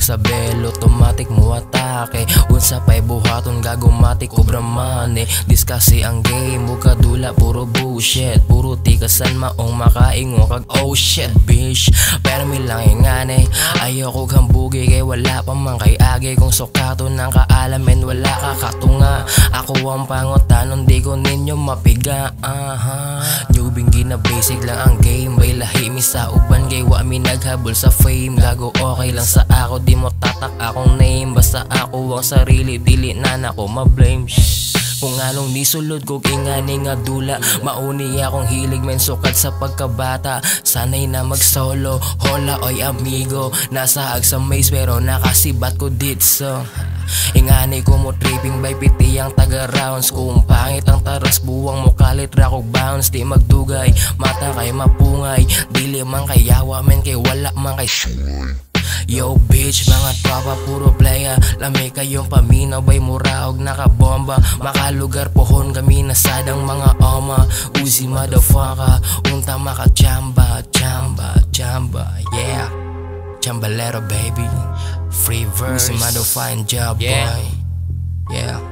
Tabog sa belo, automatic mo atake. Unsa pa'y buhaton gagumatik obra mani. Diskasi ang game, buka dula puro bullshit. Puro tikasan maong makaingo kag oh shit bitch. Pero mi lang ingane, ayoko kang bugi kay wala pa man kay agi. Kung sukato ng kaalamen wala ka katunga. Ako ang pangotanon di ko ninyo mapiga. Newbing gina basic lang ang game. Bay lahi mi sa uban kay wa mi naghabol sa fame. Gago okay lang sa ako, di mo tatak akong name. Basta ako ang sarili, dili na nako ma-blame. Kung anong nisulod ko kingani nga dula. Mauni akong hilig men sukat sa pagkabata. Sanay na mag solo, hola oy amigo. Nasa ag sa maze pero nakasibat ko ditso. Ingani ko mo tripping by piti ang taga rounds. Kung pangit ang taras buwang mo kalit rakog bounce. Di magdugay, mata kay mapungay. Dili man kay yawa men kay wala man kay yo bitch, mga tropa puro playa. Lami kayong paminaw bay muraog nakabomba. Makalugar pohon kami nasadang mga oma. Uzi motherfucker, unta makachamba. Chamba, yeah. Chambalero baby, free verse. Uzi motherfucking job boy. Yeah,